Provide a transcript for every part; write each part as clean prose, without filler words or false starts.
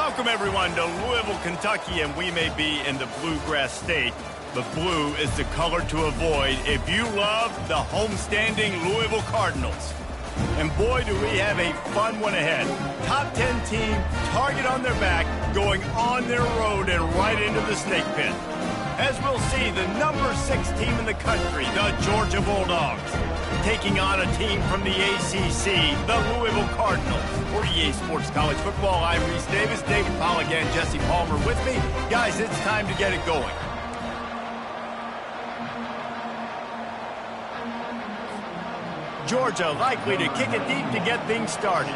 Welcome, everyone, to Louisville, Kentucky, and we may be in the Bluegrass State, but blue is the color to avoid if you love the homestanding Louisville Cardinals. And boy, do we have a fun one ahead. Top 10 team, target on their back, going on their road and right into the snake pit. As we'll see, the number 6 team in the country, the Georgia Bulldogs, taking on a team from the ACC, the Louisville Cardinals. For EA Sports College Football, I'm Reese Davis, David Pollack, and Jesse Palmer with me. Guys, it's time to get it going. Georgia likely to kick it deep to get things started.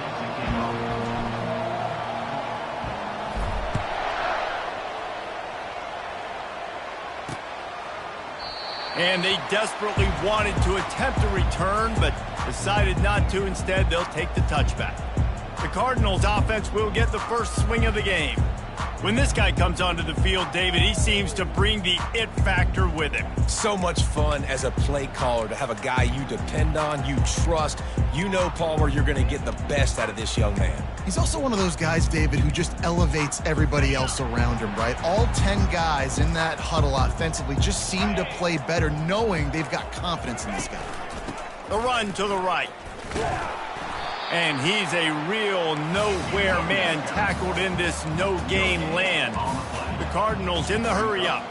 And they desperately wanted to attempt a return, but decided not to. Instead, they'll take the touchback. The Cardinals' offense will get the first swing of the game. When this guy comes onto the field, David, he seems to bring the it factor with him. So much fun as a play caller to have a guy you depend on, you trust. You know, Palmer, you're going to get the best out of this young man. He's also one of those guys, David, who just elevates everybody else around him, right? All 10 guys in that huddle offensively just seem to play better knowing they've got confidence in this guy. The run to the right. And he's a real nowhere man tackled in this no-game land. The Cardinals in the hurry-up.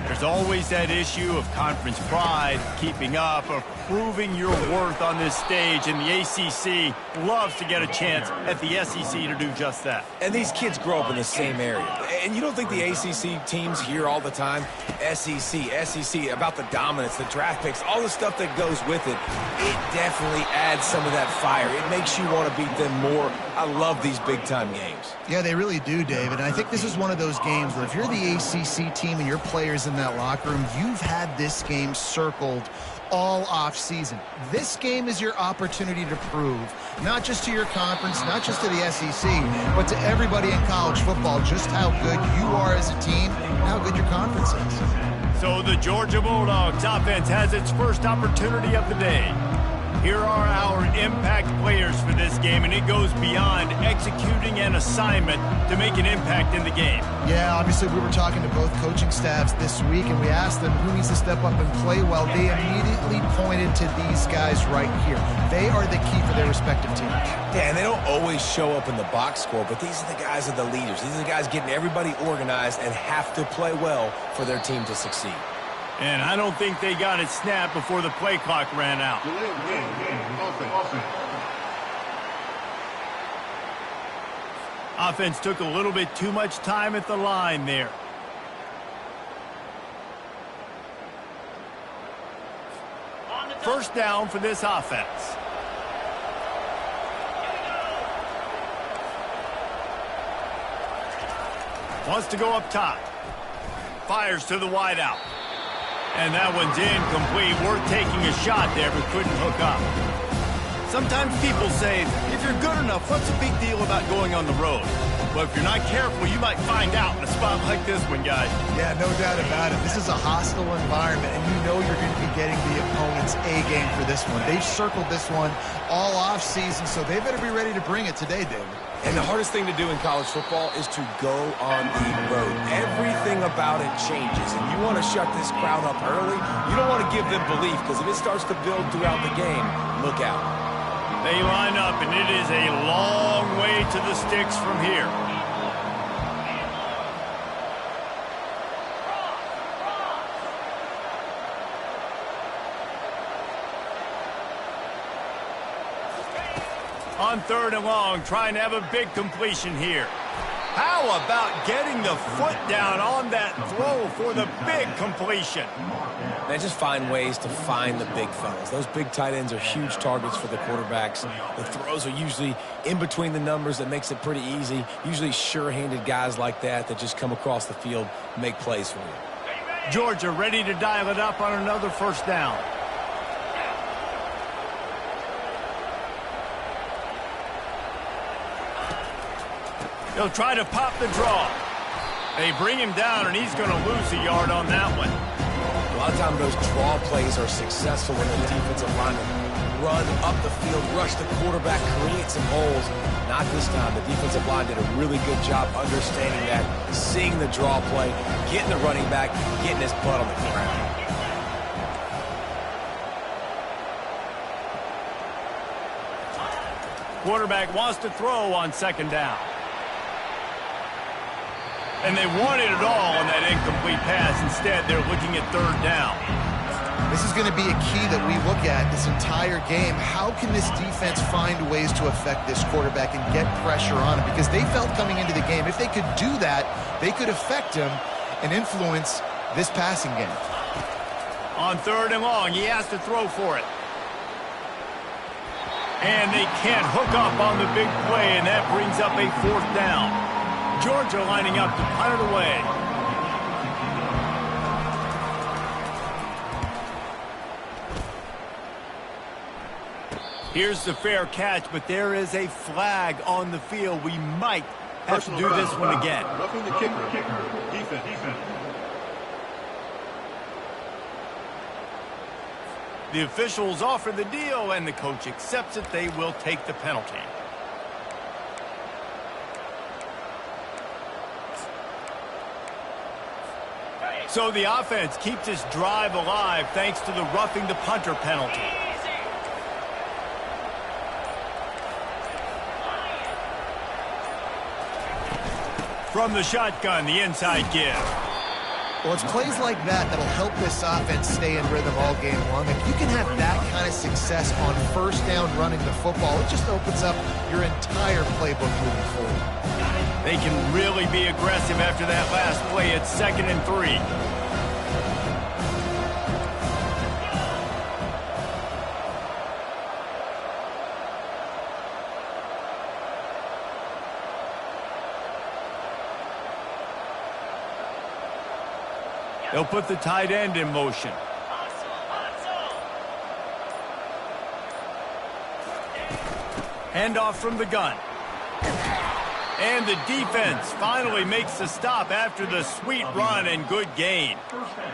There's always that issue of conference pride, keeping up, of proving your worth on this stage, and the ACC loves to get a chance at the SEC to do just that. And these kids grow up in the same area. And you don't think the ACC teams hear all the time, SEC, about the dominance, the draft picks, all the stuff that goes with it. It definitely adds some of that fire. It makes you want to beat them more. I love these big-time games. Yeah, they really do, David. And I think this is one of those games where if you're the ACC team and your players in that locker room, you've had this game circled all off-season. This game is your opportunity to prove, not just to your conference, not just to the SEC, but to everybody in college football, just how good you are as a team and how good your conference is. So the Georgia Bulldogs offense has its first opportunity of the day. Here are our impact players for this game, and it goes beyond executing an assignment to make an impact in the game. Yeah, obviously we were talking to both coaching staffs this week, and we asked them who needs to step up and play well. They immediately pointed to these guys right here. They are the key for their respective teams. Yeah, and they don't always show up in the box score, but these are the guys that are the leaders. These are the guys getting everybody organized and have to play well for their team to succeed. And I don't think they got it snapped before the play clock ran out. Offense took a little bit too much time at the line there. First down for this offense. Wants to go up top. Fires to the wideout. And that one's incomplete. Worth taking a shot there, but couldn't hook up. Sometimes people say, if you're good enough, what's the big deal about going on the road? But if you're not careful, you might find out in a spot like this one, guys. Yeah, no doubt about it. This is a hostile environment, and you know you're going to be getting the opponent's A game for this one. They've circled this one all off-season, so they better be ready to bring it today, David. And the hardest thing to do in college football is to go on the road. Everything about it changes, and you want to shut this crowd up early. You don't want to give them belief, because if it starts to build throughout the game, look out. They line up, and it is a long way to the sticks from here. On 3rd and long, trying to have a big completion here. How about getting the foot down on that throw for the big completion? They just find ways to find the big fellas. Those big tight ends are huge targets for the quarterbacks. The throws are usually in between the numbers. That makes it pretty easy. Usually sure-handed guys like that just come across the field, make plays for you. Georgia ready to dial it up on another first down. He'll try to pop the draw. They bring him down, and he's going to lose a yard on that one. A lot of times those draw plays are successful when the defensive lineman run up the field, rush the quarterback, create some holes. Not this time. The defensive line did a really good job understanding that, seeing the draw play, getting the running back, getting his butt on the ground. Quarterback wants to throw on second down. And they wanted it all on that incomplete pass. Instead, they're looking at third down. This is going to be a key that we look at this entire game. How can this defense find ways to affect this quarterback and get pressure on him? Because they felt coming into the game, if they could do that, they could affect him and influence this passing game. On third and long, he has to throw for it. And they can't hook up on the big play, and that brings up a fourth down. Georgia lining up to punt it away. Here's the fair catch, but there is a flag on the field. We might have to do this one again. Roughing the kicker. Defense. The officials offer the deal, and the coach accepts it. They will take the penalty. So the offense keeps this drive alive thanks to the roughing the punter penalty. From the shotgun, the inside give. Well, it's plays like that that'll help this offense stay in rhythm all game long. If you can have that kind of success on first down running the football, it just opens up your entire playbook moving forward. They can really be aggressive after that last play. It's 2nd and 3. They'll put the tight end in motion. Handoff from the gun. And the defense finally makes the stop after the sweet run and good gain.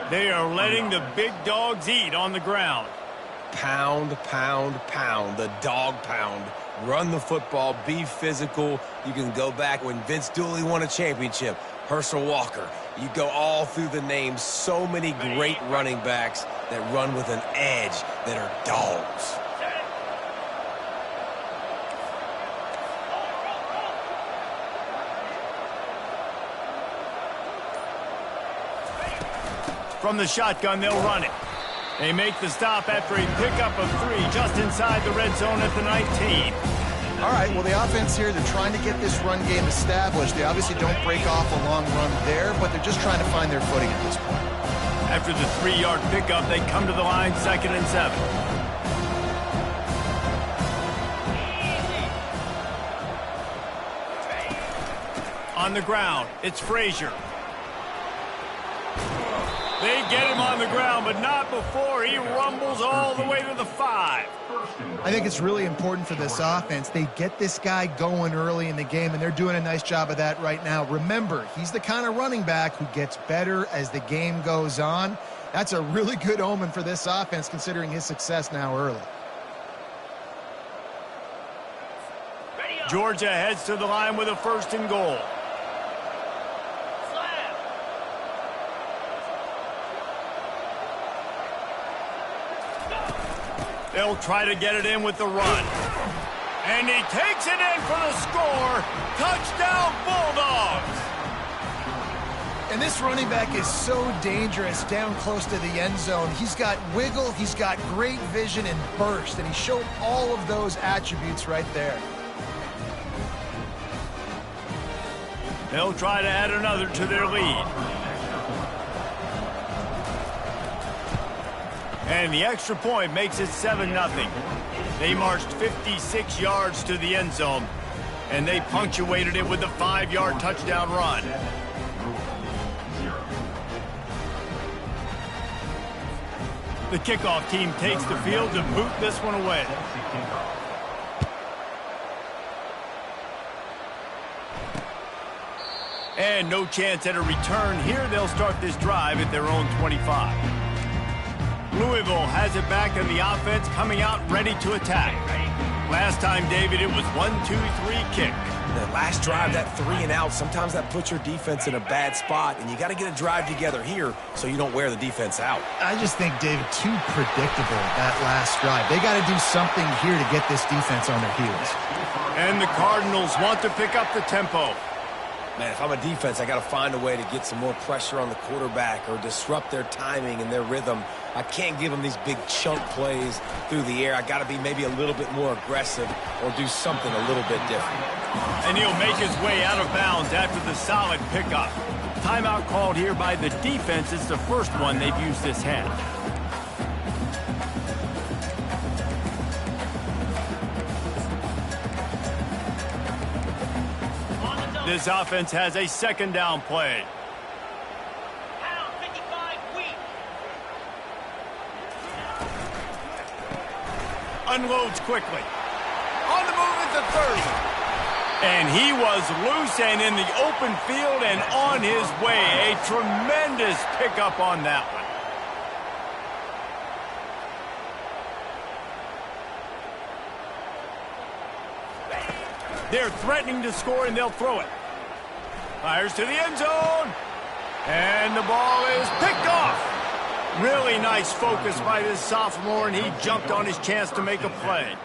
They are letting the big dogs eat on the ground. Pound, pound, pound. The dog pound. Run the football. Be physical. You can go back when Vince Dooley won a championship. Herschel Walker. You go all through the names. So many great running backs that run with an edge that are dogs. From the shotgun, they'll run it. They make the stop after a pickup of 3 just inside the red zone at the 19. All right, well, the offense here, they're trying to get this run game established. They obviously don't break off a long run there, but they're just trying to find their footing at this point. After the 3-yard pickup, they come to the line, 2nd and 7. On the ground, it's Frazier. They get him on the ground, but not before he rumbles all the way to the 5. I think it's really important for this offense. They get this guy going early in the game, and they're doing a nice job of that right now. Remember, he's the kind of running back who gets better as the game goes on. That's a really good omen for this offense, considering his success now early. Georgia heads to the line with a 1st and goal. They'll try to get it in with the run. And he takes it in for the score. Touchdown, Bulldogs! And this running back is so dangerous down close to the end zone. He's got wiggle, he's got great vision and burst, and he showed all of those attributes right there. They'll try to add another to their lead. And the extra point makes it 7-0. They marched 56 yards to the end zone, and they punctuated it with a 5-yard touchdown run. The kickoff team takes the field to boot this one away. And no chance at a return here. They'll start this drive at their own 25. Louisville has it back in the offense, coming out ready to attack. Last time, David, it was 1-2-3 kick. The last drive, that 3 and out, sometimes that puts your defense in a bad spot, and you got to get a drive together here so you don't wear the defense out. I just think, David, too predictable that last drive. They got to do something here to get this defense on their heels. And the Cardinals want to pick up the tempo. Man, if I'm a defense, I got to find a way to get some more pressure on the quarterback or disrupt their timing and their rhythm. I can't give them these big chunk plays through the air. I got to be maybe a little bit more aggressive or do something a little bit different. And he'll make his way out of bounds after the solid pickup. Timeout called here by the defense. It's the first one they've used this half. This offense has a second down play. Unloads quickly. On the move at the 30. And he was loose and in the open field and on his way. A tremendous pickup on that one. They're threatening to score, and they'll throw it. Fires to the end zone. And the ball is picked off. Really nice focus by this sophomore, and he jumped on his chance to make a play.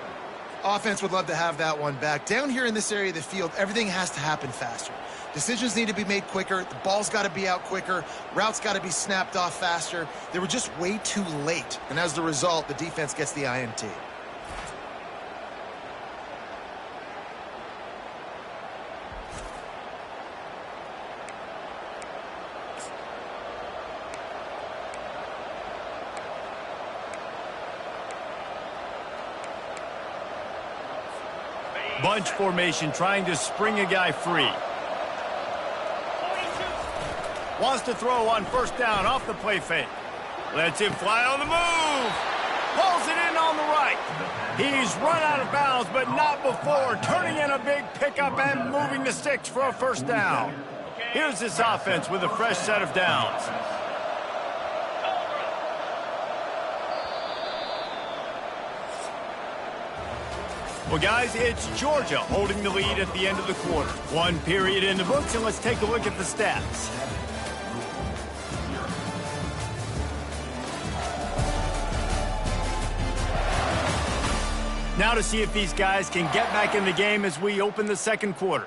Offense would love to have that one back. Down here in this area of the field, everything has to happen faster. Decisions need to be made quicker. The ball's got to be out quicker. Routes got to be snapped off faster. They were just way too late. And as a result, the defense gets the INT. Bunch formation, trying to spring a guy free. Wants to throw on first down off the play fake. Lets him fly on the move. Pulls it in on the right. He's run out of bounds, but not before. Turning in a big pickup and moving the sticks for a first down. Here's this offense with a fresh set of downs. Well, guys, it's Georgia holding the lead at the end of the quarter. One period in the books, and let's take a look at the stats. Now to see if these guys can get back in the game as we open the second quarter.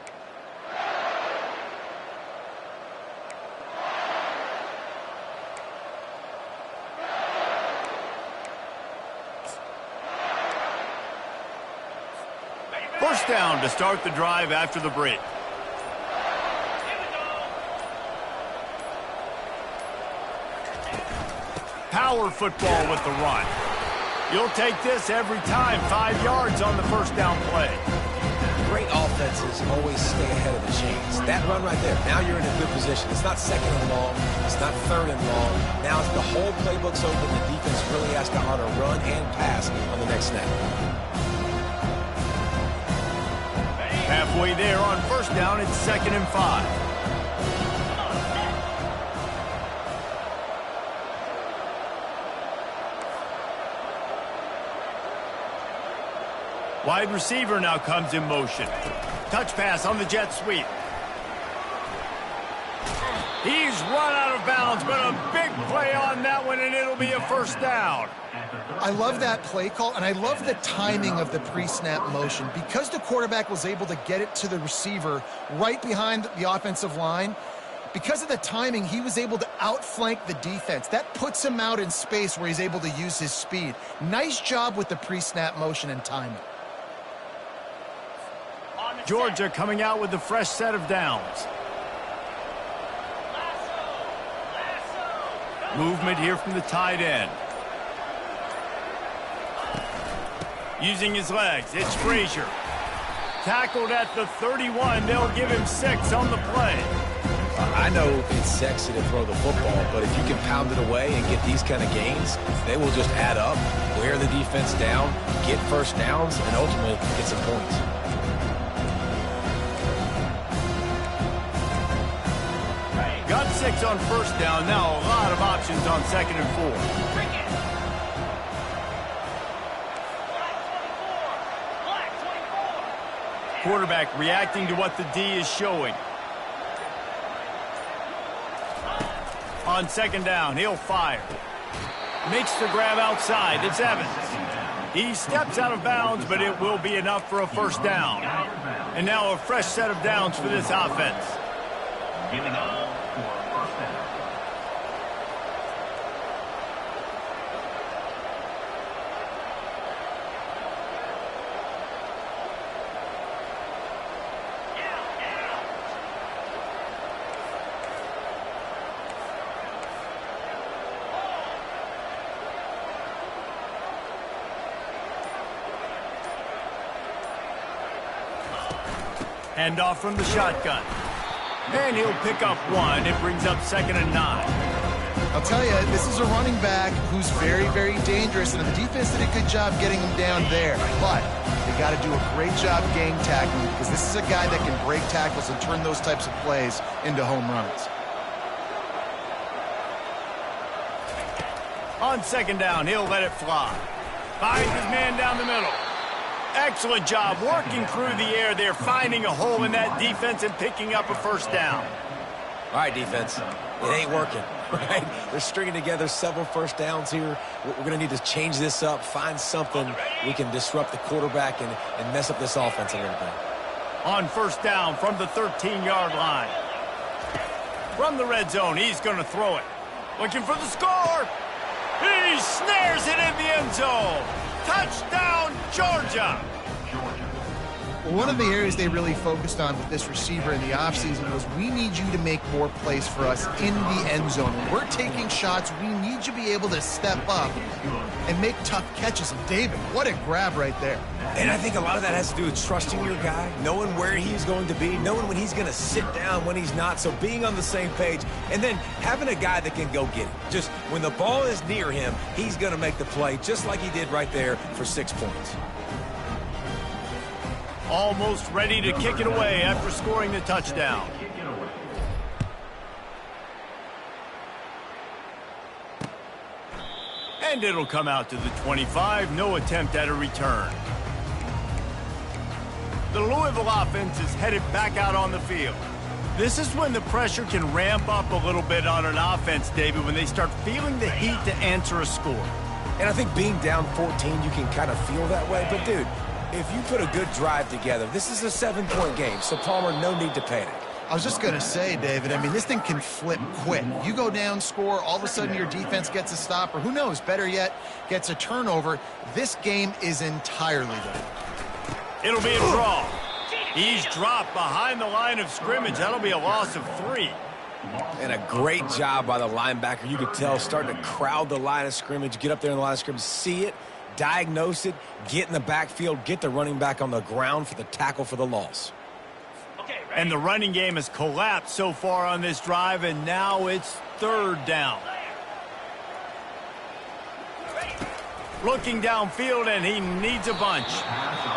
First down to start the drive after the break. Power football with the run. You'll take this every time. 5 yards on the first down play. Great offenses always stay ahead of the chains. That run right there, now you're in a good position. It's not second and long. It's not third and long. Now it's the whole playbook's open. The defense really has to honor run and pass on the next snap. Halfway there on first down, it's 2nd and 5. Wide receiver now comes in motion. Touch pass on the jet sweep. He's run out of bounds, but a big play on that one, and it'll be a first down. I love that play call, and I love the timing of the pre-snap motion. Because the quarterback was able to get it to the receiver right behind the offensive line, because of the timing, he was able to outflank the defense. That puts him out in space where he's able to use his speed. Nice job with the pre-snap motion and timing. Georgia coming out with a fresh set of downs. Movement here from the tight end. Using his legs, it's Frazier. Tackled at the 31. They'll give him 6 on the play. I know it's sexy to throw the football, but if you can pound it away and get these kind of gains, they will just add up, wear the defense down, get first downs, and ultimately get some points. Got 6 on first down. Now a lot of options on 2nd and 4. quarterback reacting to what the D is showing. On second down, he'll fire. Makes the grab outside. It's Evans. He steps out of bounds, but it will be enough for a first down. And now a fresh set of downs for this offense. Giving up for first down. Hand off from the shotgun. And he'll pick up one. It brings up 2nd and 9. I'll tell you, this is a running back who's very, very dangerous, and the defense did a good job getting him down there. But they got to do a great job gang tackling, because this is a guy that can break tackles and turn those types of plays into home runs. On second down, he'll let it fly. Finds his man down the middle. Excellent job working through the air there, finding a hole in that defense and picking up a first down. All right, defense, it ain't working, right? They're stringing together several first downs here. We're going to need to change this up, find something we can disrupt the quarterback and mess up this offense a little bit. On first down from the 13-yard line. From the red zone, he's going to throw it. Looking for the score. He snares it in the end zone. Touchdown, Georgia! Well, one of the areas they really focused on with this receiver in the offseason was, we need you to make more plays for us in the end zone. When we're taking shots, we need you to be able to step up and make tough catches. And David, what a grab right there. And I think a lot of that has to do with trusting your guy, knowing where he's going to be, knowing when he's going to sit down, when he's not, so being on the same page, and then having a guy that can go get it. Just when the ball is near him, he's going to make the play, just like he did right there for 6 points. Almost ready to kick it away after scoring the touchdown. And it'll come out to the 25. No attempt at a return. The Louisville offense is headed back out on the field. This is when the pressure can ramp up a little bit on an offense, David, when they start feeling the heat to answer a score. And I think being down 14, you can kind of feel that way. But, dude, if you put a good drive together, this is a 7-point game, so Palmer, no need to panic. I was just going to say, David, I mean, this thing can flip quick. You go down, score, all of a sudden your defense gets a stop, or who knows, better yet, gets a turnover. This game is entirely there. It'll be a draw. He's dropped behind the line of scrimmage. That'll be a loss of 3. And a great job by the linebacker. You could tell, starting to crowd the line of scrimmage, get up there in the line of scrimmage, see it, diagnose it, get in the backfield, get the running back on the ground for the tackle for the loss. And the running game has collapsed so far on this drive, and now it's 3rd down. Looking downfield, and he needs a bunch.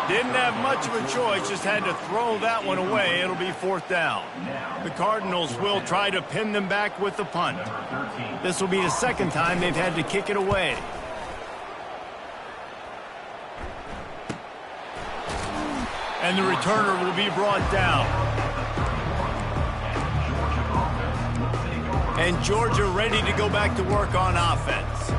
Didn't have much of a choice, just had to throw that one away. It'll be 4th down. The Cardinals will try to pin them back with the punt. This will be the 2nd time they've had to kick it away. And the returner will be brought down. And Georgia ready to go back to work on offense.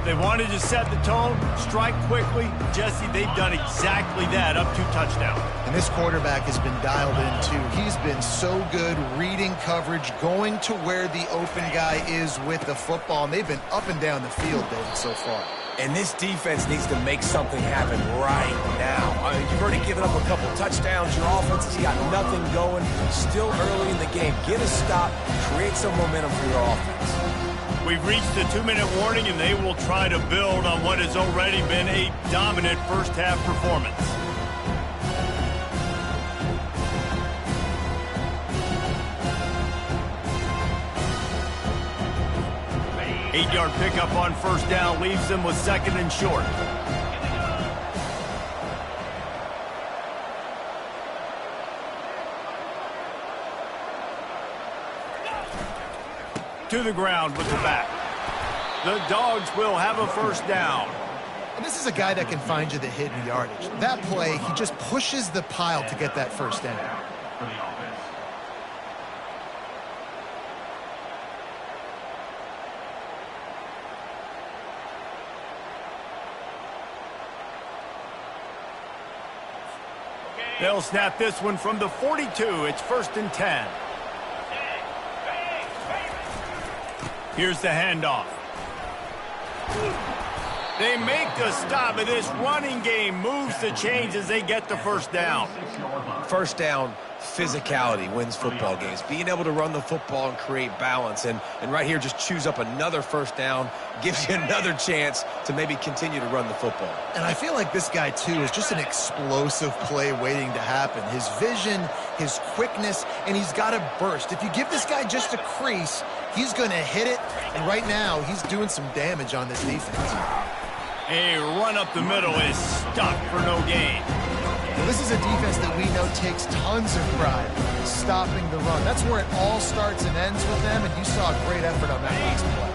They wanted to set the tone, strike quickly. Jesse, they've done exactly that, up to touchdown. And this quarterback has been dialed in, too. He's been so good reading coverage, going to where the open guy is with the football. And they've been up and down the field, David, so far. And this defense needs to make something happen right now. I mean, you've already given up a couple touchdowns. Your offense has got nothing going. Still early in the game. Get a stop. Create some momentum for your offense. We've reached the 2-minute warning, and they will try to build on what has already been a dominant first-half performance. Eight-yard pickup on first down leaves them with 2nd and short. To the ground with the back. The Dogs will have a first down. And this is a guy that can find you the hidden yardage. That play, he just pushes the pile to get that first down. For the offense. They'll snap this one from the 42. It's 1st and 10. Here's the handoff. They make the stop, and this running game moves the chains as they get the first down. First down, physicality wins football games. Being able to run the football and create balance. And right here, just choose up another first down, gives you another chance to maybe continue to run the football. And I feel like this guy, too, is just an explosive play waiting to happen. His vision, his quickness, and he's got a burst. If you give this guy just a crease, he's going to hit it. And right now, he's doing some damage on this defense. A run up the middle is stuck for no gain. Well, this is a defense that we know takes tons of pride stopping the run. That's where it all starts and ends with them, and you saw a great effort on that last play.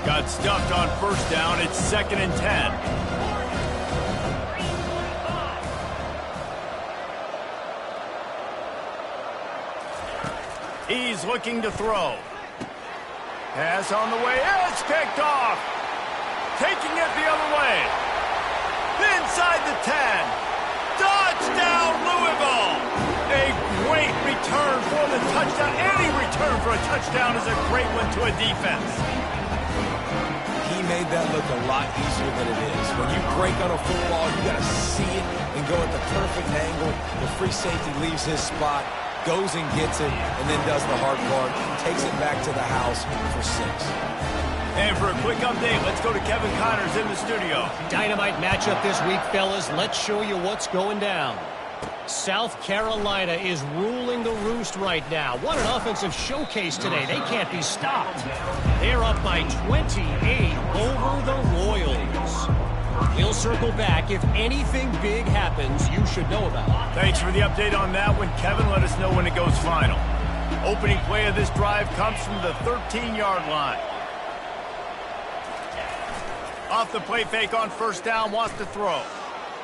Got stuffed on first down. It's 2nd and 10. He's looking to throw. Pass on the way. It's picked off. Taking it the other way. Inside the 10. Touchdown, Louisville! A great return for the touchdown. Any return for a touchdown is a great one to a defense. He made that look a lot easier than it is. When you break on a football, you got to see it and go at the perfect angle. The free safety leaves his spot, goes and gets it, and then does the hard part, takes it back to the house for 6. And for a quick update, let's go to Kevin Connors in the studio. Dynamite matchup this week, fellas. Let's show you what's going down. South Carolina is ruling the roost right now. What an offensive showcase today. They can't be stopped. They're up by 28 over the Royals. We'll circle back. If anything big happens, you should know about it. Thanks for the update on that one, Kevin. Let us know when it goes final. Opening play of this drive comes from the 13-yard line. Off the play fake on first down, wants to throw.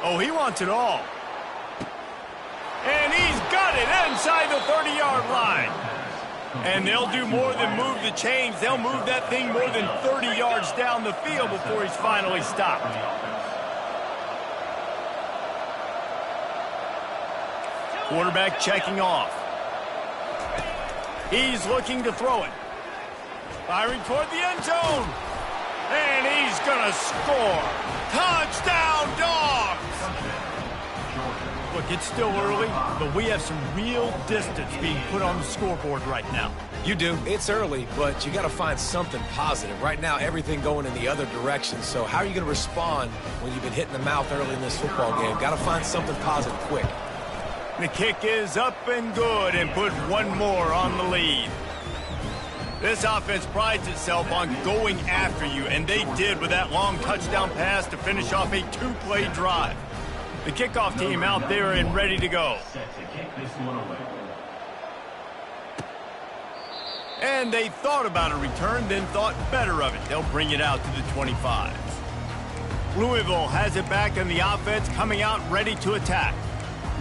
Oh, he wants it all. And he's got it inside the 30-yard line. And they'll do more than move the chains. They'll move that thing more than 30 yards down the field before he's finally stopped. Quarterback checking off. He's looking to throw it. Firing toward the end zone. And he's going to score. Touchdown, Dogs! Look, it's still early, but we have some real distance being put on the scoreboard right now. You do. It's early, but you got to find something positive. Right now, everything going in the other direction. So how are you going to respond when you've been hit in the mouth early in this football game? Got to find something positive quick. The kick is up and good and put one more on the lead. This offense prides itself on going after you, and they did with that long touchdown pass to finish off a 2-play drive. The kickoff team out there and ready to go. Set to kick this one away. And they thought about a return, then thought better of it. They'll bring it out to the 25. Louisville has it back in the offense, coming out ready to attack.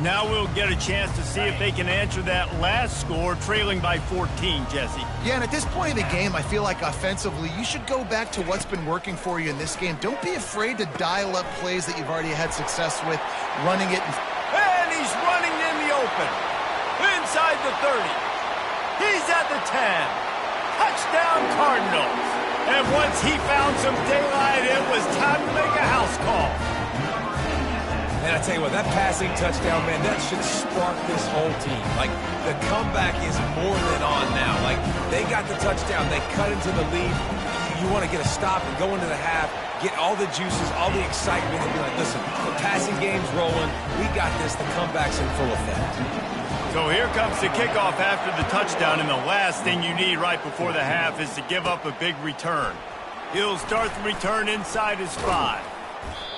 Now we'll get a chance to see if they can answer that last score, trailing by 14, Jesse. Yeah, and at this point of the game, I feel like offensively, you should go back to what's been working for you in this game. Don't be afraid to dial up plays that you've already had success with, running it. And he's running in the open. Inside the 30. He's at the 10. Touchdown, Cardinals. And once he found some daylight, it was time to make a house call. And I tell you what, that passing touchdown, man, that should spark this whole team. Like, the comeback is more than on now. Like, they got the touchdown. They cut into the lead. You want to get a stop and go into the half, get all the juices, all the excitement, and be like, listen, the passing game's rolling. We got this. The comeback's in full effect. So here comes the kickoff after the touchdown, and the last thing you need right before the half is to give up a big return. He'll start the return inside his 5.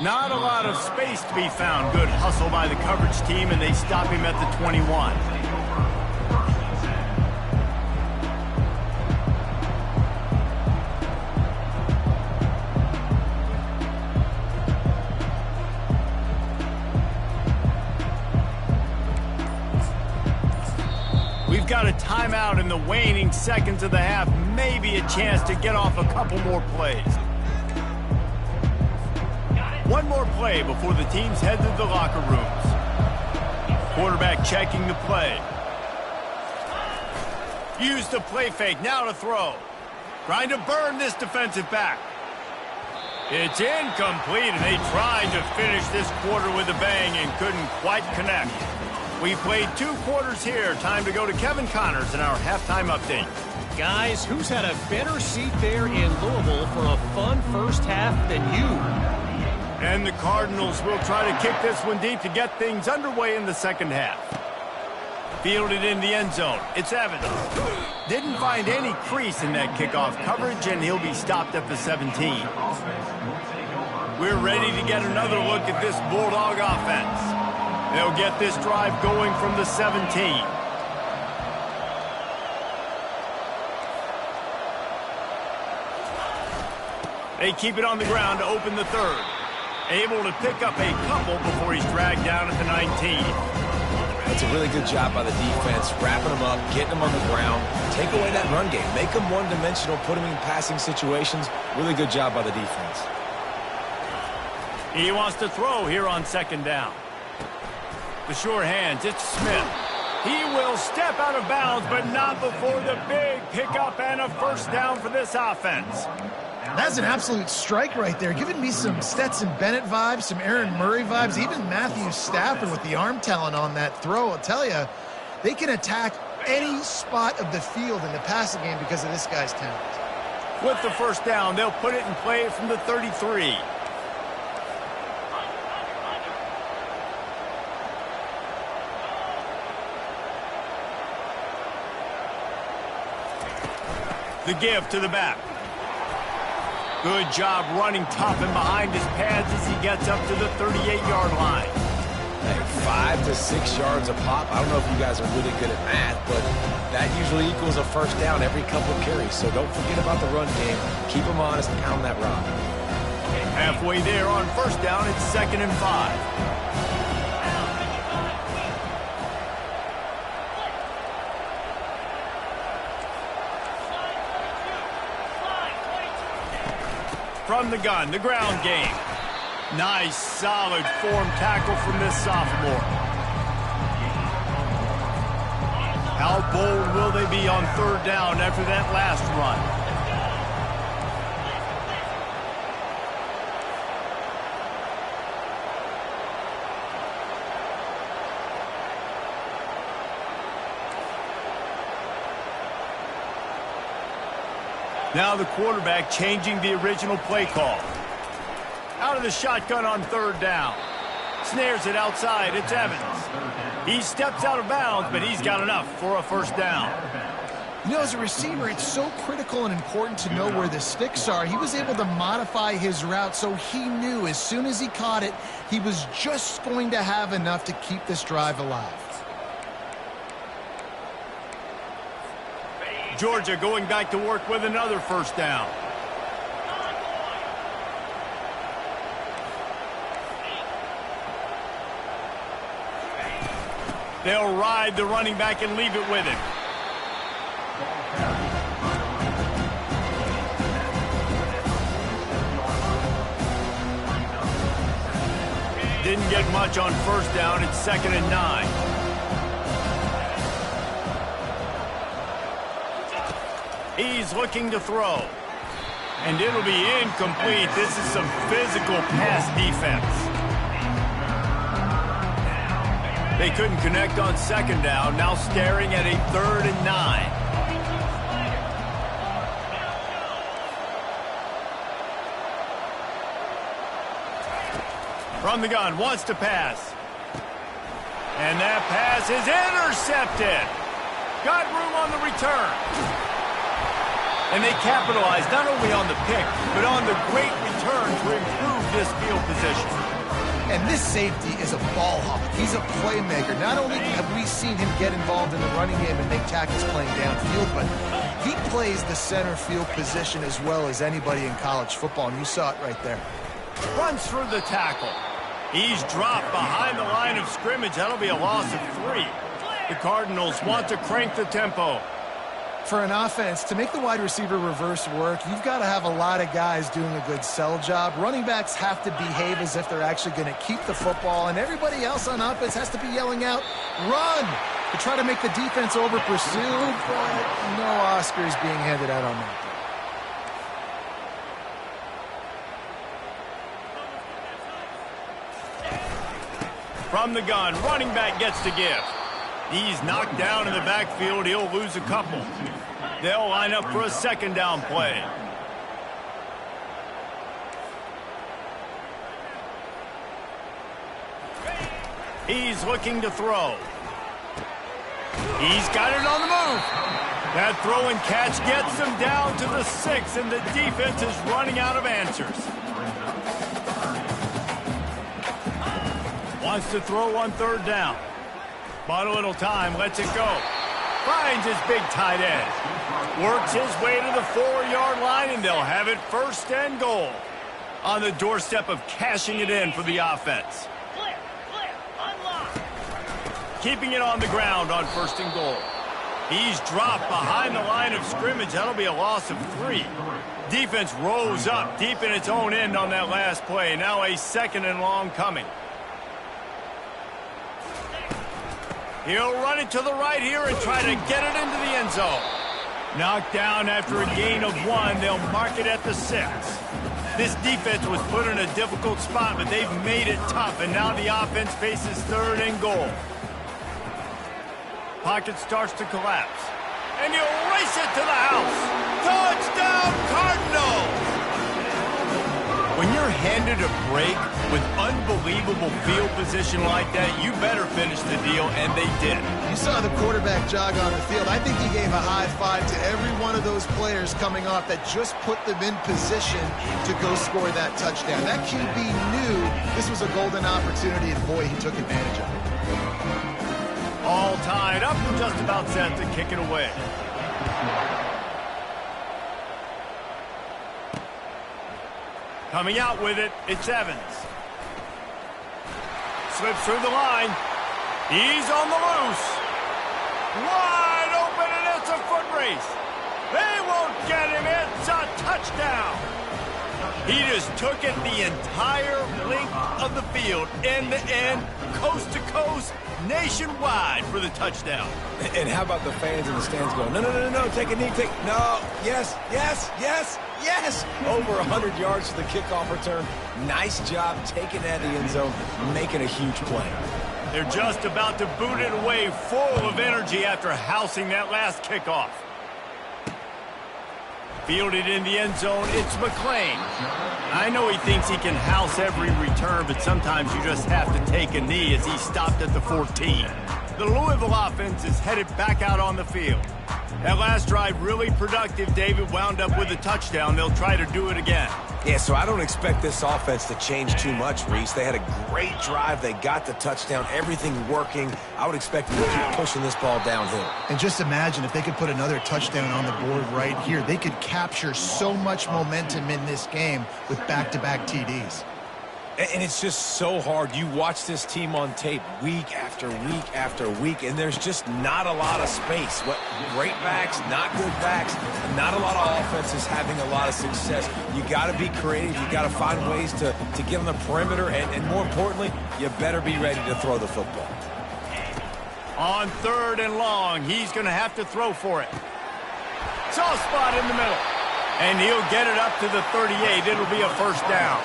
Not a lot of space to be found. Good hustle by the coverage team, and they stop him at the 21. We've got a timeout in the waning seconds of the half. Maybe a chance to get off a couple more plays. One more play before the teams head to the locker rooms. Quarterback checking the play. Use the play fake, now to throw. Trying to burn this defensive back. It's incomplete, and they tried to finish this quarter with a bang and couldn't quite connect. We played 2 quarters here. Time to go to Kevin Connors in our halftime update. Guys, who's had a better seat there in Louisville for a fun first half than you? And the Cardinals will try to kick this one deep to get things underway in the second half. Fielded in the end zone. It's Evans. Didn't find any crease in that kickoff coverage, and he'll be stopped at the 17. We're ready to get another look at this Bulldog offense. They'll get this drive going from the 17. They keep it on the ground to open the third. Able to pick up a couple before he's dragged down at the 19. That's a really good job by the defense, wrapping them up, getting them on the ground, take away that run game, make them one-dimensional, put them in passing situations. Really good job by the defense. He wants to throw here on second down. The sure hands, it's Smith. He will step out of bounds, but not before the big pickup and a first down for this offense. That's an absolute strike right there, giving me some Stetson Bennett vibes, some Aaron Murray vibes, even Matthew Stafford with the arm talent on that throw. I'll tell you, they can attack any spot of the field in the passing game because of this guy's talent. With the first down, they'll put it in play from the 33. The give to the back. Good job running tough and behind his pads as he gets up to the 38-yard line. Hey, 5 to 6 yards a pop. I don't know if you guys are really good at math, but that usually equals a first down every couple of carries. So don't forget about the run game. Keep them honest and pound that rock. Halfway there on first down, it's 2nd and 5. From the gun, the ground game. Nice, solid form tackle from this sophomore. How bold will they be on third down after that last run? Now the quarterback changing the original play call. Out of the shotgun on third down. Snares it outside. It's Evans. He steps out of bounds, but he's got enough for a first down. You know, as a receiver, it's so critical and important to know where the sticks are. He was able to modify his route so he knew as soon as he caught it, he was just going to have enough to keep this drive alive. Georgia going back to work with another first down. They'll ride the running back and leave it with him. Didn't get much on first down. It's 2nd and 9. He's looking to throw. And it'll be incomplete. This is some physical pass defense. They couldn't connect on second down. Now staring at a 3rd and 9. From the gun, wants to pass. And that pass is intercepted. Got room on the return. And they capitalized not only on the pick, but on the great return to improve this field position. And this safety is a ball hawk. He's a playmaker. Not only have we seen him get involved in the running game and make tackles playing downfield, but he plays the center field position as well as anybody in college football, and you saw it right there. Runs through the tackle. He's dropped behind the line of scrimmage. That'll be a loss of 3. The Cardinals want to crank the tempo. For an offense, to make the wide receiver reverse work, you've got to have a lot of guys doing a good sell job. Running backs have to behave as if they're actually going to keep the football, and everybody else on offense has to be yelling out, run, to try to make the defense over-pursue, but no Oscars being handed out on that. From the gun, running back gets to give. He's knocked down in the backfield. He'll lose a couple. They'll line up for a second down play. He's looking to throw. He's got it on the move. That throw and catch gets him down to the 6, and the defense is running out of answers. Wants to throw on third down. Bought a little time, lets it go. Finds his big tight end. Works his way to the 4-yard line, and they'll have it first and goal. On the doorstep of cashing it in for the offense. Keeping it on the ground on first and goal. He's dropped behind the line of scrimmage. That'll be a loss of 3. Defense rose up deep in its own end on that last play. Now a second and long coming. He'll run it to the right here and try to get it into the end zone. Knocked down after a gain of 1. They'll mark it at the 6. This defense was put in a difficult spot, but they've made it tough, and now the offense faces third and goal. Pocket starts to collapse, and he'll race it to the house. Touchdown, Cardinals! When you're handed a break with unbelievable field position like that, you better finish the deal, and they did. You saw the quarterback jog on the field. I think he gave a high five to every one of those players coming off that just put them in position to go score that touchdown. That QB knew this was a golden opportunity, and boy, he took advantage of it. All tied up and just about set to kick it away. Coming out with it, it's Evans. Slips through the line. He's on the loose. Wide open, and it's a foot race. They won't get him. It's a touchdown. He just took it the entire length of the field, end to end, coast to coast, nationwide for the touchdown. And how about the fans in the stands going, no, no, no, no, take a knee, no, yes, yes, yes, yes. Over 100 yards to the kickoff return. Nice job taking that in the end zone, making a huge play. They're just about to boot it away, full of energy after housing that last kickoff. Fielded in the end zone, it's McClain. I know he thinks he can house every return, but sometimes you just have to take a knee as he stopped at the 14. The Louisville offense is headed back out on the field. That last drive really productive. David wound up with a touchdown. They'll try to do it again. Yeah, so I don't expect this offense to change too much, Reese. They had a great drive. They got the touchdown, everything working. I would expect them to keep pushing this ball downhill. And just imagine if they could put another touchdown on the board right here. They could capture so much momentum in this game with back-to-back TDs. And it's just so hard. You watch this team on tape week after week after week, and there's just not a lot of space. What great backs, not good backs, not a lot of offenses having a lot of success. You got to be creative. You got to find ways to get on the perimeter, and more importantly, you better be ready to throw the football. On third and long, he's going to have to throw for it. Soft spot in the middle, and he'll get it up to the 38. It'll be a first down.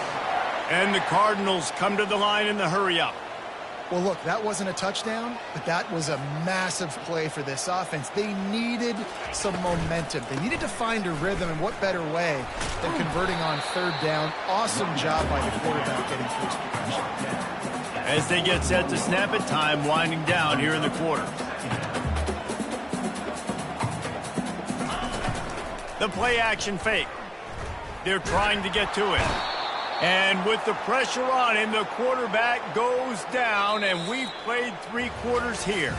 And the Cardinals come to the line in the hurry-up. Well, look, that wasn't a touchdown, but that was a massive play for this offense. They needed some momentum. They needed to find a rhythm, and what better way than converting on third down. Awesome job by the quarterback getting through his progression. As they get set to snap it, time winding down here in the quarter. The play-action fake. They're trying to get to it. And with the pressure on him, the quarterback goes down, and we've played 3 quarters here.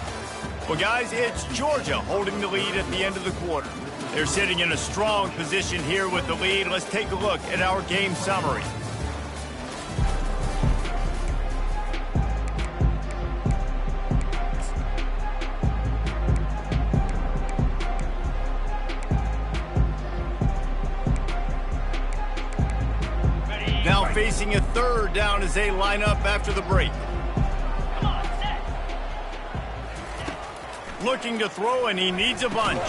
Well, guys, it's Georgia holding the lead at the end of the quarter. They're sitting in a strong position here with the lead. Let's take a look at our game summary. facing a third down as they line up after the break. Looking to throw, and he needs a bunch.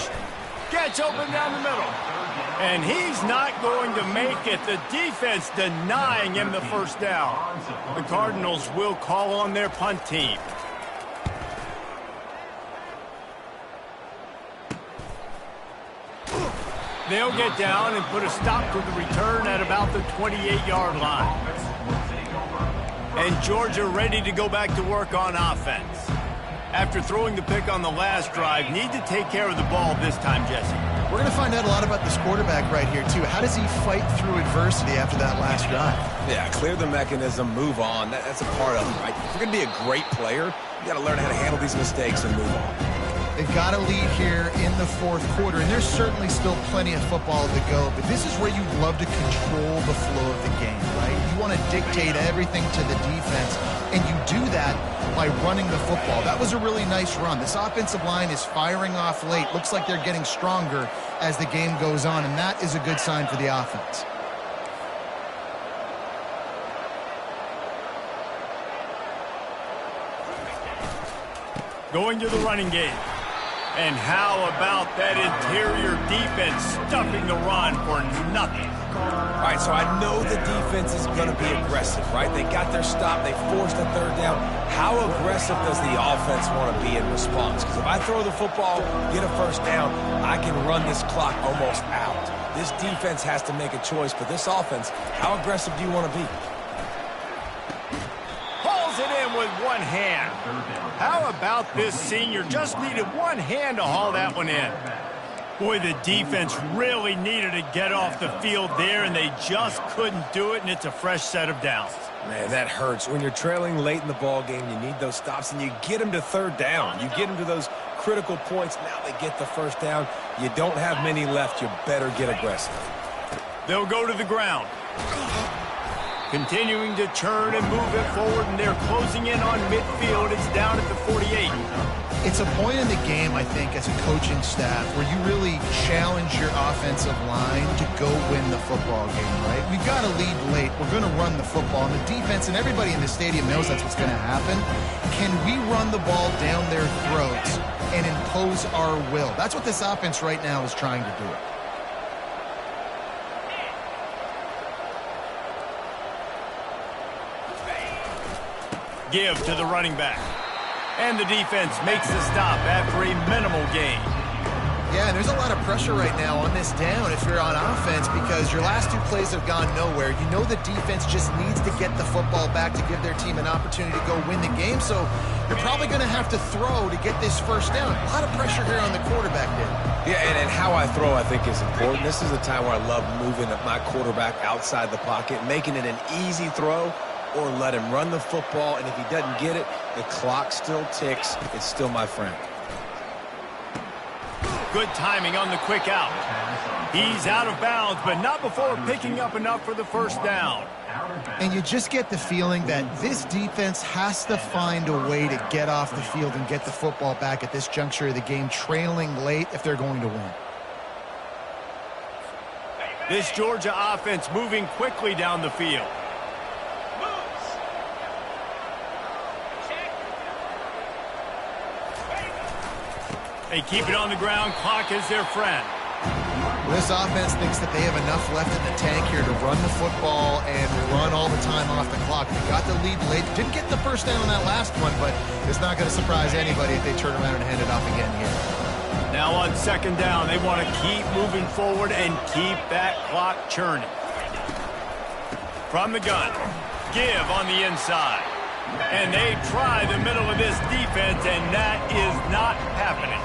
Gets open down the middle. And he's not going to make it. The defense denying him the first down. The Cardinals will call on their punt team. They'll get down and put a stop to the return at about the 28-yard line. And Georgia ready to go back to work on offense. After throwing the pick on the last drive, need to take care of the ball this time, Jesse. We're going to find out a lot about this quarterback right here, too. How does he fight through adversity after that last drive? Yeah, clear the mechanism, move on. That's a part of it, right? If you're going to be a great player, you got to learn how to handle these mistakes and move on. They've got a lead here in the fourth quarter, and there's certainly still plenty of football to go, but this is where you'd love to control the flow of the game, right? You want to dictate everything to the defense, and you do that by running the football. That was a really nice run. This offensive line is firing off late. Looks like they're getting stronger as the game goes on, and that is a good sign for the offense. Going to the running game. And how about that interior defense stuffing the run for nothing? All right, so I know the defense is going to be aggressive, right? They got their stop. They forced a third down. How aggressive does the offense want to be in response? Because if I throw the football, get a first down, I can run this clock almost out. This defense has to make a choice, but this offense, how aggressive do you want to be? Hauls it in with one hand. How about this senior? Just needed one hand to haul that one in. Boy, the defense really needed to get off the field there, and they just couldn't do it, and it's a fresh set of downs. Man, that hurts. When you're trailing late in the ball game, you need those stops, and you get them to third down. You get them to those critical points. Now they get the first down. You don't have many left. You better get aggressive. They'll go to the ground. Continuing to churn and move it forward, and they're closing in on midfield. It's down at the 48. It's a point in the game, I think, as a coaching staff, where you really challenge your offensive line to go win the football game, right? We've got to lead late. We're going to run the football. And the defense and everybody in the stadium knows that's what's going to happen. Can we run the ball down their throats and impose our will? That's what this offense right now is trying to do. Give to the running back. And the defense makes the stop after a minimal gain. Yeah, and there's a lot of pressure right now on this down if you're on offense because your last two plays have gone nowhere. You know the defense just needs to get the football back to give their team an opportunity to go win the game, so you're probably going to have to throw to get this first down. A lot of pressure here on the quarterback, Dave. Yeah, and how I throw, I think, is important. This is a time where I love moving my quarterback outside the pocket, making it an easy throw, or let him run the football, and if he doesn't get it, the clock still ticks. It's still my friend. Good timing on the quick out. He's out of bounds, but not before picking up enough for the first down. And you just get the feeling that this defense has to find a way to get off the field and get the football back at this juncture of the game, trailing late if they're going to win. This Georgia offense moving quickly down the field. They keep it on the ground. Clock is their friend. This offense thinks that they have enough left in the tank here to run the football and run all the time off the clock. They got the lead late. Didn't get the first down on that last one, but it's not going to surprise anybody if they turn around and hand it off again here. Now on second down, they want to keep moving forward and keep that clock churning. From the gun, give on the inside. And they try the middle of this defense, and that is not happening.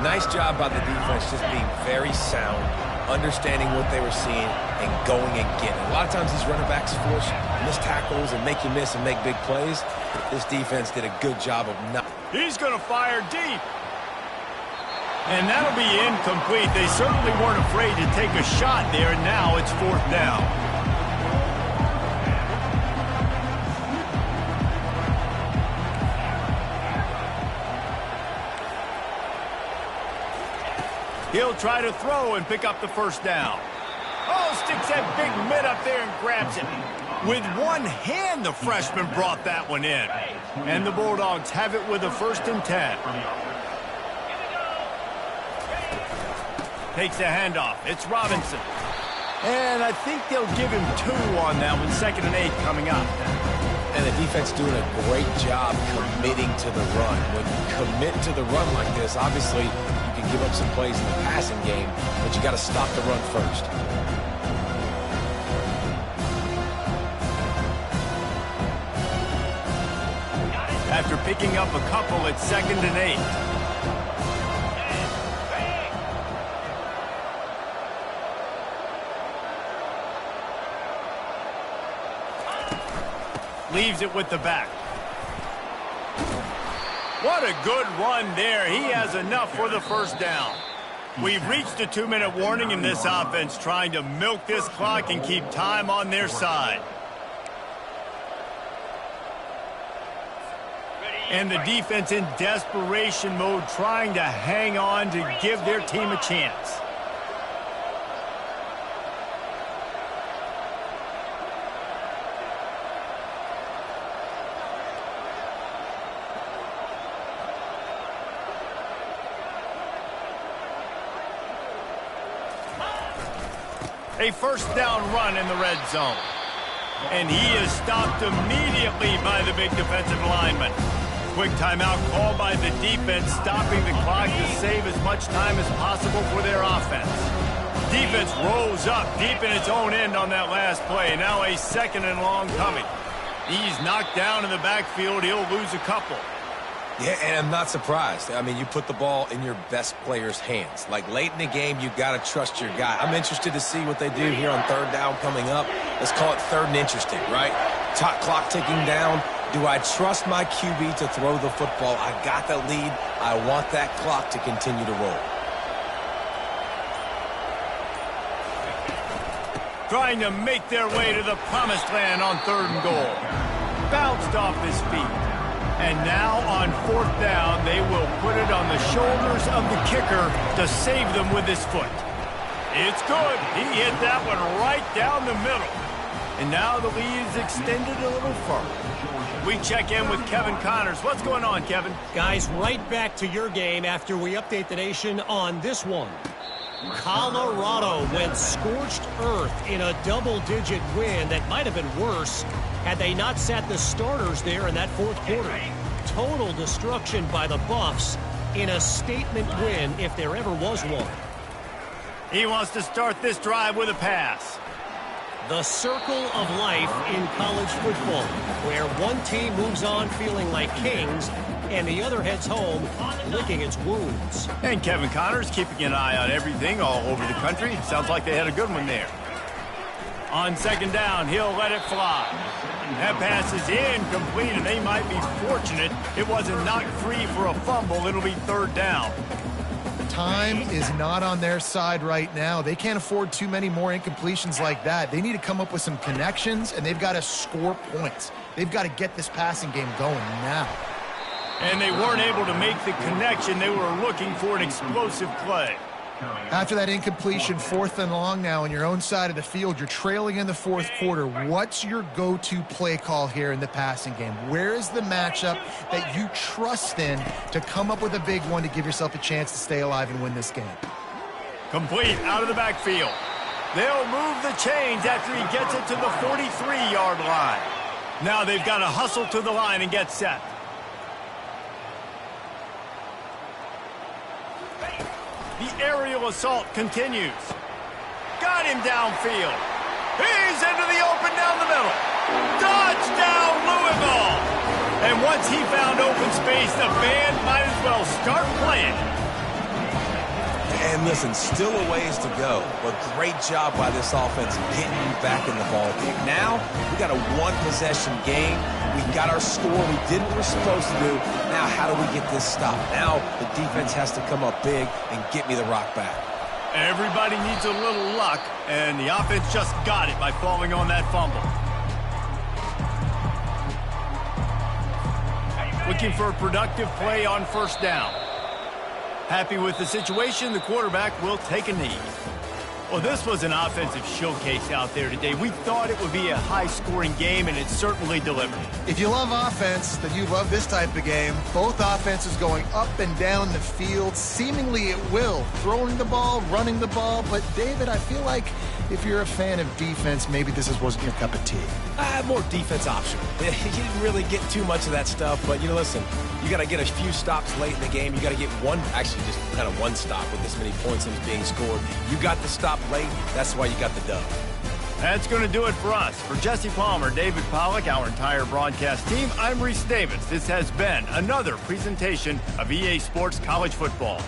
Nice job by the defense just being very sound, understanding what they were seeing, and going and getting. A lot of times these running backs force missed tackles and make you miss and make big plays. This defense did a good job of not. He's going to fire deep. And that'll be incomplete. They certainly weren't afraid to take a shot there, and now it's fourth down. He'll try to throw and pick up the first down. Oh, sticks that big mid up there and grabs it. With one hand, the freshman brought that one in. And the Bulldogs have it with a 1st and 10. Takes the handoff. It's Robinson. And I think they'll give him 2 on that one. 2nd and 8 coming up. And the defense doing a great job committing to the run. When you commit to the run like this, obviously you can give up some plays in the passing game, but you got to stop the run first. After picking up a couple, it's 2nd and 8. Leaves it with the back. What a good run there. He has enough for the 1st down. We've reached a 2-minute warning in this offense, trying to milk this clock and keep time on their side. And the defense in desperation mode, trying to hang on to give their team a chance. A 1st down run in the red zone. And he is stopped immediately by the big defensive lineman. Quick timeout called by the defense, stopping the clock to save as much time as possible for their offense. Defense rolls up deep in its own end on that last play. Now a 2nd and long coming. He's knocked down in the backfield. He'll lose a couple. Yeah, and I'm not surprised. I mean, you put the ball in your best player's hands. Like, late in the game, you've got to trust your guy. I'm interested to see what they do here on 3rd down coming up. Let's call it 3rd and interesting, right? Top clock ticking down. Do I trust my QB to throw the football? I got the lead. I want that clock to continue to roll. Trying to make their way to the promised land on 3rd and goal. Bounced off his feet. And now on 4th down, they will put it on the shoulders of the kicker to save them with his foot. It's good. He hit that one right down the middle. And now the lead is extended a little further. We check in with Kevin Connors. What's going on, Kevin? Guys, right back to your game after we update the nation on this one. Colorado went scorched earth in a double-digit win that might have been worse had they not sat the starters there in that 4th quarter. Total destruction by the Buffs in a statement win if there ever was one. He wants to start this drive with a pass. The circle of life in college football, where one team moves on feeling like kings and the other heads home licking its wounds. And Kevin Connors keeping an eye on everything all over the country. Sounds like they had a good one there. On 2nd down, he'll let it fly. That pass is incomplete, and they might be fortunate it wasn't knocked free for a fumble. It'll be 3rd down. Time is not on their side right now. They can't afford too many more incompletions like that. They need to come up with some connections, and they've got to score points. They've got to get this passing game going now. And they weren't able to make the connection. They were looking for an explosive play. After that incompletion, 4th and long now on your own side of the field, you're trailing in the 4th quarter. What's your go-to play call here in the passing game? Where is the matchup that you trust in to come up with a big one to give yourself a chance to stay alive and win this game? Complete out of the backfield. They'll move the chains after he gets it to the 43-yard line. Now they've got to hustle to the line and get set. The aerial assault continues. Got him downfield. He's into the open down the middle. Touchdown, Louisville! And once he found open space, the band might as well start playing. And listen, still a ways to go, but great job by this offense getting you back in the ball game. Now, we got a one-possession game. We got our score. We did what we're supposed to do. Now, how do we get this stopped? Now, the defense has to come up big and get me the rock back. Everybody needs a little luck, and the offense just got it by falling on that fumble. Looking for a productive play on 1st down. Happy with the situation, the quarterback will take a knee. Well, this was an offensive showcase out there today. We thought it would be a high-scoring game, and it certainly delivered. If you love offense, then you love this type of game. Both offenses going up and down the field, seemingly at will, throwing the ball, running the ball. But, David, I feel like if you're a fan of defense, maybe this wasn't your cup of tea. More defense optional. You didn't really get too much of that stuff, but, listen, you got to get a few stops late in the game. You got to get just kind of one stop with this many points being scored. You got the stop late. That's why you got the dub. That's going to do it for us. For Jesse Palmer, David Pollack, our entire broadcast team, I'm Reese Davis. This has been another presentation of EA Sports College Football.